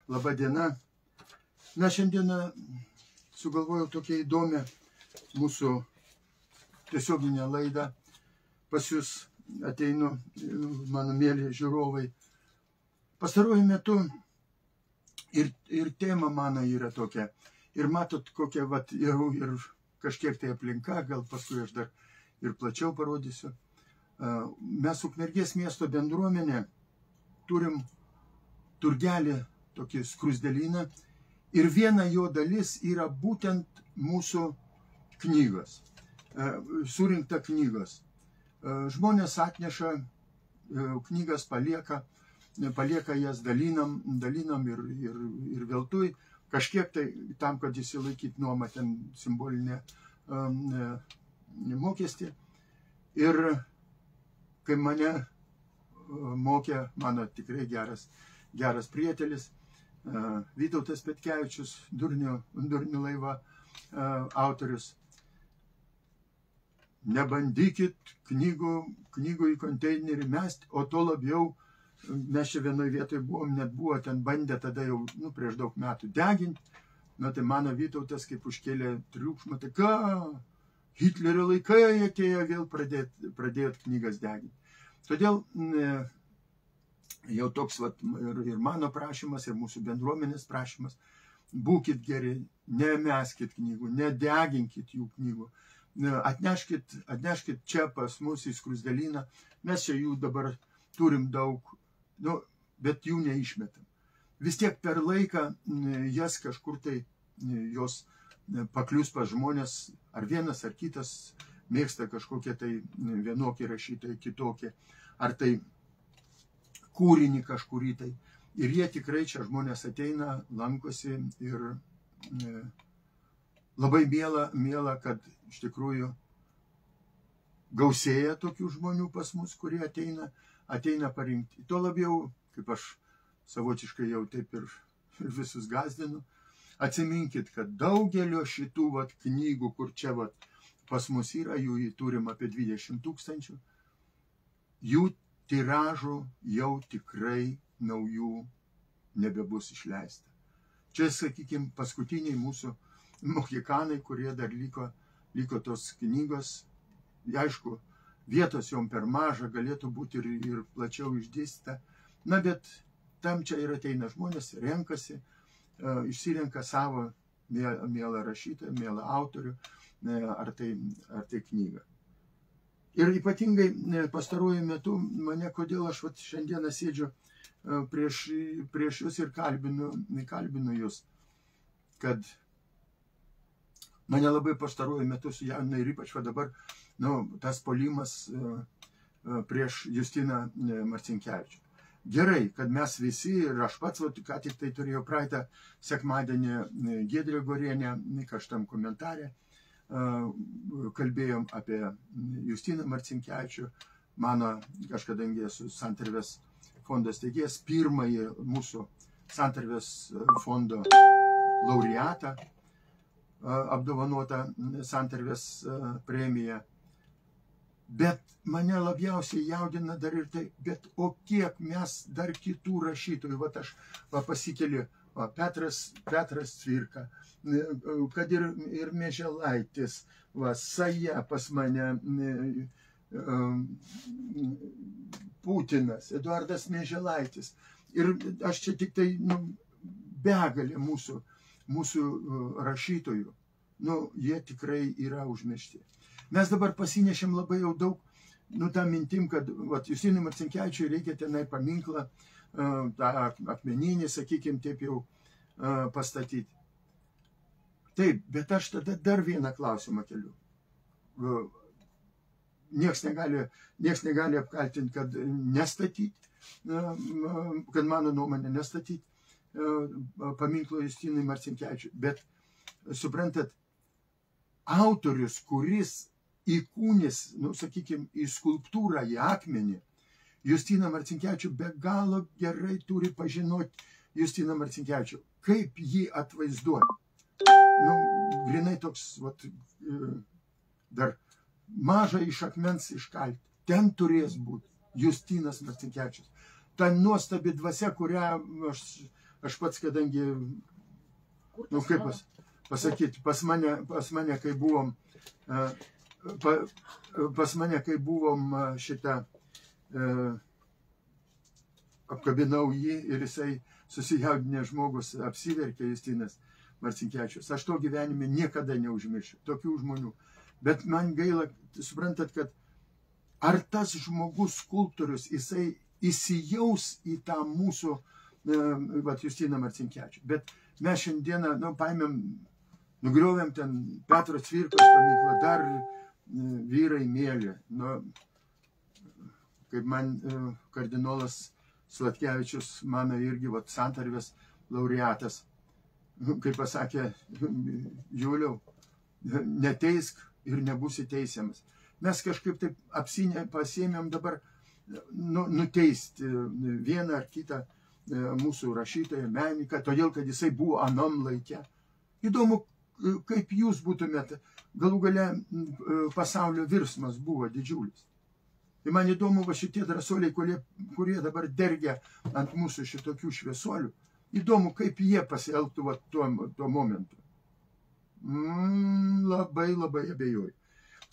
Labą dieną. Na, šiandieną sugalvojau tokią įdomią mūsų tiesioginę laidą. Pas jūs ateinu, mano mėly žiūrovai. Pastaruoju metu ir tema mano yra tokia. Ir matot, kokia jau ir kažkiek tai aplinka, gal paskui aš dar ir plačiau parodysiu. Mes Ukmergės miesto bendruomenė turim turgelį, tokį skrusdelyną, ir viena jo dalis yra būtent mūsų knygos, surinkta knygos. Žmonės atneša knygas, palieka jas, dalinam ir veltui, kažkiek tai tam, kad įsilaikyt nuomą ten simbolinę mokestį. Ir kai mane mokė mano tikrai geras prietėlis, Vytautas Petkevičius, Durnių laiva autorius. Nebandykit knygų į konteinerį mest, o to labiau, mes čia vienoje vietoje buvom, net buvo ten bandę tada jau prieš daug metų deginti. Na tai mano Vytautas kaip užkėlė triukšmą, tai ką, Hitlerio laikai atėjo vėl pradėt knygas deginti. Todėl jau toks ir mano prašymas, ir mūsų bendruomenės prašymas, būkit geri, nemeskit knygų, nedeginkit jų knygų, atneškit čia pas mus į skrusdelyną, mes čia jų dabar turim daug, bet jų neišmetam. Vis tiek per laiką jas kažkur tai jos paklius pas žmonės, ar vienas, ar kitas mėgsta kažkokie tai vienokie rašytojai, kitokie, ar tai kūrinį kažkurį tai. Ir jie tikrai čia žmonės ateina, lankosi ir labai miela, kad iš tikrųjų gausėja tokių žmonių pas mus, kurie ateina parinkti. Tuo labiau, kaip aš savotiškai jau taip ir visus gazdinu, atsiminkit, kad daugelio šitų knygų, kur čia pas mus yra, jų turim apie 20 000, jų tiražų jau tikrai naujų nebebus išleista. Čia, sakykime, paskutiniai mūsų mohikanai, kurie dar liko tos knygos. Aišku, vietos jom per maža, galėtų būti ir plačiau išdėstyta. Na, bet tam čia ir ateina žmonės, renkasi, išsirenka savo mielą rašytoją, mielą autorių, ar tai knygą. Ir ypatingai pastaruoju metu mane, kodėl aš šiandieną sėdžiu prieš jūs ir kalbinu jūs, kad mane labai pastaruoju metu sujaudina ir ypač dabar tas puolimas prieš Justiną Marcinkevičių. Gerai, kad mes visi, ir aš pats, ką tik tai turėjau praeitą sekmadienį Giedrė Gorienė, kažtam komentarė, kalbėjom apie Justiną Marcinkevičių, mano, aš kadangi esu Santarvės fondo steigėjas, pirmąjį mūsų Santarvės fondo laureatą, apdovanotą Santarvės premiją. Bet mane labiausiai jaudina dar ir tai, bet o kiek mes dar kitų rašytojų, aš pasikeliu, Petras Cvirka, kad ir Mieželaitis, Saja pas mane, Putinas, Eduardas Mieželaitis. Ir aš čia tik tai begalė mūsų rašytojų, jie tikrai yra užmiršti. Mes dabar pasinešėm labai jau daug, tą mintim, kad Justinui Marcinkevičiui reikia tenai paminklą, tą akmeninį, sakykime, taip jau pastatyti. Taip, bet aš tada dar vieną klausimą keliu. Niekas negali apkaltinti, kad nestatyti, kad mano nuomonė nestatyti paminklo Justinui Marcinkevičiui. Bet, suprantat, autorius, kuris įkūnis, sakykime, į skulptūrą, į akmenį, Justiną Marcinkevičių be galo gerai turi pažinoti Justiną Marcinkevičių. Kaip jį atvaizduoti? Grinai toks, dar mažą iš akmens iškalti. Ten turės būti Justinas Marcinkevičius. Ta nuostabi dvasia, kurią aš aš pats, kadangi, nu kaip pasakyti, pas mane, kai buvom, šitą, apkabinau jį ir jisai susijaudinęs žmogus, apsiverkė Justinas Marcinkevičius. Aš to gyvenime niekada neužmiršiu, tokių žmonių. Bet man gaila, suprantat, kad ar tas žmogus, skulptorius, jisai įsijaus į tą mūsų, Justiną Marcinkevičių. Bet mes šiandieną, paėmėm, nugriovėm ten Petro Cvirkos paminklą, dar vyrai mėly. Kaip man kardinolas Sladkevičius, mano irgi santarvės laureatas, kaip pasakė Juliau, neteisk ir nebūsi teisiamas. Mes kažkaip taip pasiėmėm dabar nuteisti vieną ar kitą mūsų rašytoją, menininką, todėl, kad jisai buvo anam laike. Įdomu, kaip jūs būtumėte, galų gale pasaulio virsmas buvo didžiulis. Tai man įdomu, šitie drąsuoliai, kurie dabar dergia ant mūsų šitokių šviesuolių, įdomu, kaip jie pasielgtų tuo momentu. Labai abejoju.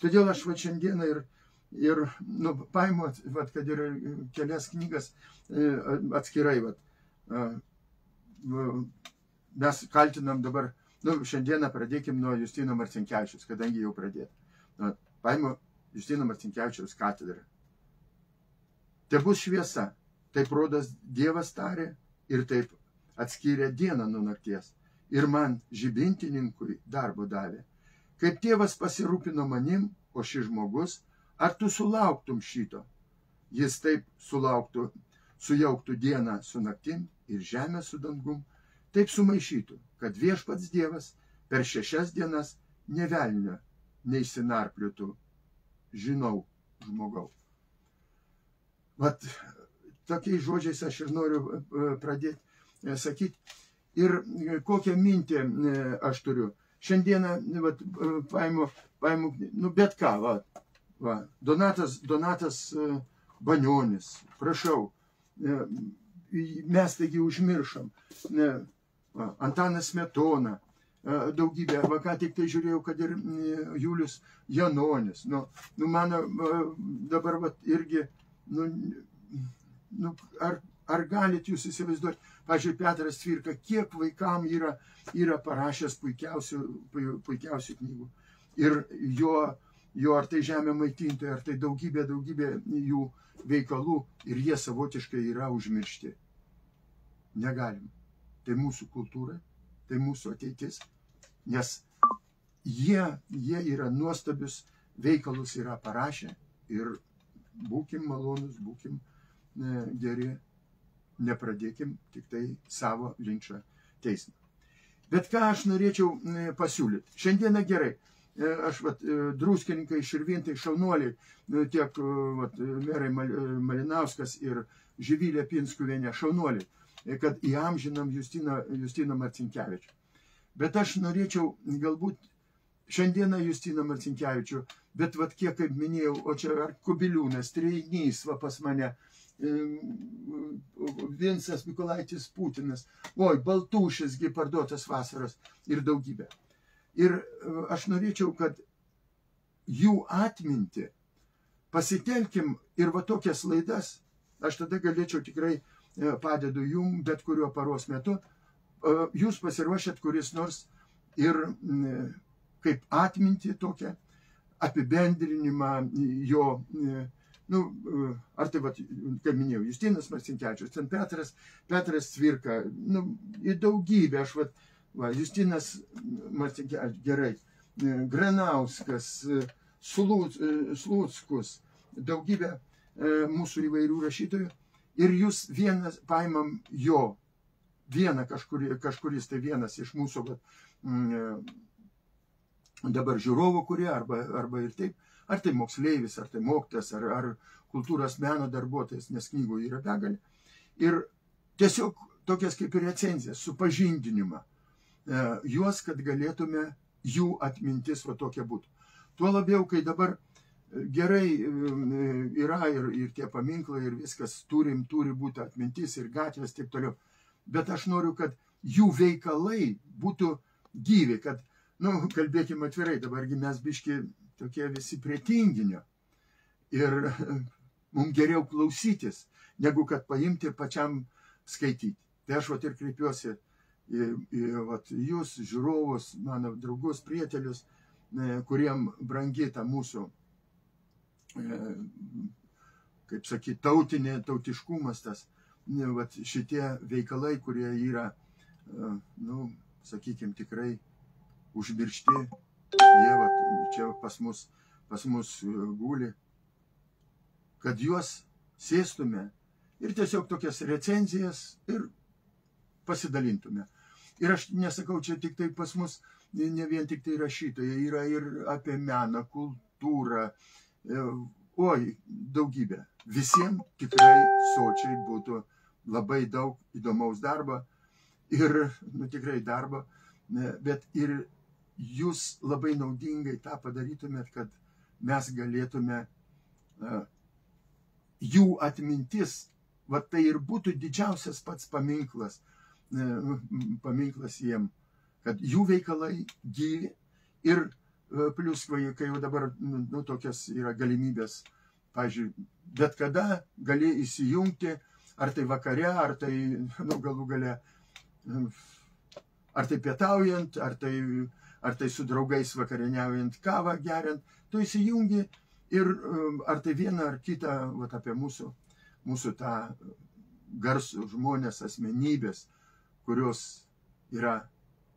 Todėl aš šiandieną ir paimu, kad ir kelias knygas atskirai. Mes kaltinam dabar, šiandieną pradėkim nuo Justino Marcinkevičiaus, kadangi jau pradėta. Paimu Justino Marcinkevičiaus katedrą. Te bus šviesa, taip rodas Dievas tarė ir taip atskyrė dieną nuo nakties. Ir man, žibintininkui, darbo davė. Kaip tėvas pasirūpino manim, o šis žmogus, ar tu sulauktum šito? Jis taip sujauktų dieną su naktim ir žemę su dangum, taip sumaišytų, kad viešpats Dievas per 6 dienas nė velnio neišsinarpliotų, žinau, žmogau. Tokiais žodžiais aš ir noriu pradėti sakyti. Ir kokią mintį aš turiu. Šiandieną paimu, bet ką, Donatas Banionis, prašau, mes taigi užmiršom, Antanas Smetona, daugybė, ką tik tai žiūrėjau, kad ir Julius Janonis, mano dabar irgi, ar galit jūs įsivaizduoti, pavyzdžiui, Petras Cvirka, kiek vaikam yra parašęs puikiausių knygų. Ir jo ar tai žemė maitintoja, ar tai daugybė jų veikalų, ir jie savotiškai yra užmiršti. Negalim. Tai mūsų kultūra, tai mūsų ateitis, nes jie yra nuostabius veikalus yra parašę ir būkim malonus, būkim geri, nepradėkim tik tai savo linčą teismą. Bet ką aš norėčiau pasiūlyti? Šiandieną gerai, aš druskininkai, širvintai, šaunuoliai, tiek merai Malinauskas ir Živilė Pinskuvienė, šaunuoliai, kad įamžinam Justiną Marcinkevičių. Bet aš norėčiau galbūt šiandieną Justiną Marcinkevičių, bet kiek, kaip minėjau, o čia ar Kubiliūnas, Treinys, pas mane, Vincas Mykolaitis Putinas, Baltušisgi parduotas vasaros ir daugybė. Ir aš norėčiau, kad jų atmintį pasitelkim ir tokias laidas, aš tada galėčiau tikrai padedu jum bet kuriuo paros metu, jūs pasiruošėt kuris nors ir kaip atmintį tokią, apibendrinimą jo, ar tai, kaip minėjau, Justinas Marcinkevičius, ten Petras Cvirka, į daugybę, Justinas Marcinkevičius, gerai, Granauskas, Sluckus, daugybę mūsų įvairių rašytojų, ir jūs vienas, paimam jo, kažkuris tai vienas iš mūsų dabar žiūrovų, kurie, arba ir taip, ar tai moksleivis, ar tai mokytojas, ar kultūros meno darbuotojas, nes knygų yra begalė. Ir tiesiog tokias kaip ir recenzijas, supažindinimą, juos, kad galėtume jų atmintis tokia būtų. Tuo labiau, kai dabar gerai yra ir tie paminklai, ir viskas turi būti atmintis, ir gatvės, taip toliau. bet aš noriu, kad jų veikalai būtų gyvi, kad, kalbėkime atvirai, dabargi mes biški tokie visi prie tinginio. Ir mums geriau klausytis, negu kad paimti ir pačiam skaityti. Tai aš ir kreipiuosi į jūs, žiūrovus, mano draugus, prietelius, kuriem brangi ta mūsų, kaip sakyti, tautiškumas, tas, šitie veikalai, kurie yra, sakykime, tikrai užmiršti, jie čia pas mus guli, kad juos sėstume ir tiesiog tokias recenzijas ir pasidalintume. Ir aš nesakau, čia tik tai pas mus, ne vien tik tai rašytojai, yra ir apie meną, kultūrą, daugybė. Visiems tikrai sočiai būtų labai daug įdomaus darbo ir, tikrai darbo, bet ir jūs labai naudingai tą padarytumėt, kad mes galėtume jų atmintis, tai ir būtų didžiausias pats paminklas jiem, kad jų veikalai gyvi ir plius, kai jau dabar tokias yra galimybės, pavyzdžiui, bet kada gali įsijungti, ar tai vakare, ar tai galų gale, ar tai pietaujant, ar tai su draugais vakarieniaujant, kavą geriant, tu įsijungi ir ar tai vieną ar kitą apie mūsų tą garsų žmonės, asmenybės, kurios yra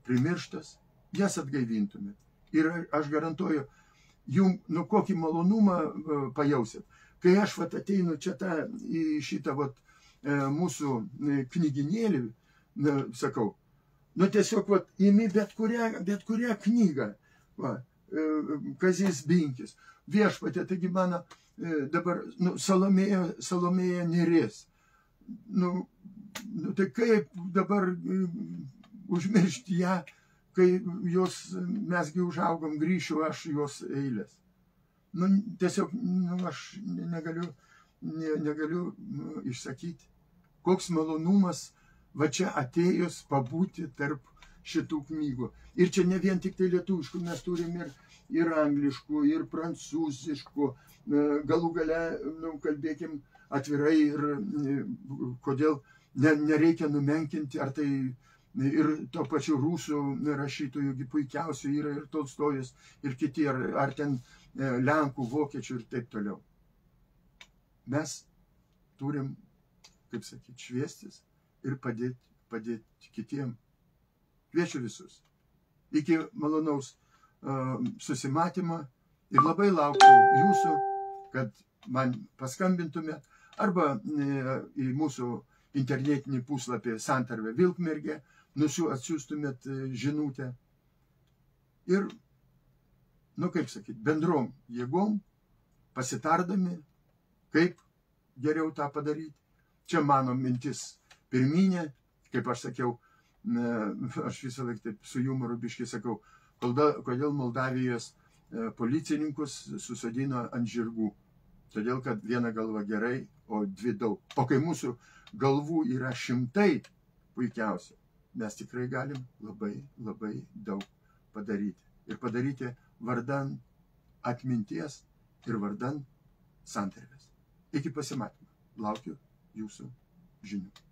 primirštas, jas atgaivintumėt. Ir aš garantuoju, jums, kokį malonumą pajausit. Kai aš ateinu čia į šitą mūsų knyginėlį, sakau, tiesiog imi bet kurią knygą, Kazys Binkis, Viešpatie, taigi mano dabar Salomėja Nėris. Tai kaip dabar užmiršti ją, kai mesgi užaugom, grįšiu aš jos eilės. Tiesiog aš negaliu išsakyti, koks malonumas čia atėjus pabūti tarp šitų knygų. Ir čia ne vien tik tai lietuviškų, mes turim ir angliškų, ir prancūziškų, galų gale, kalbėkim atvirai, ir kodėl nereikia numenkinti, ar tai ir to pačiu rusų rašytojų puikiausių yra ir Tolstojus, ir kiti, ar ten lenkų, vokiečių ir taip toliau. Mes turim, kaip sakyti, šviestis ir padėti kitiem. Kviečiu visus. Iki malonaus susimatymo ir labai laukiu jūsų, kad man paskambintumėt arba į mūsų internetinį puslapį Santarvė Vilkmergė atsiųstumėt žinutę. Ir, kaip sakyti, bendrom jėgom, pasitardami, kaip geriau tą padaryti. Čia mano mintis pirminė, kaip aš sakiau, aš visą laiką taip su jumoru biškai sakau, kodėl Moldavijos policininkus susodino ant žirgų. Todėl, kad viena galva gerai, o dvi daug. O kai mūsų galvų yra šimtai puikiausia, mes tikrai galim labai, labai daug padaryti. Ir padaryti vardan atminties ir vardan santarvės. Iki pasimatymo. Laukiu jūsų žinių.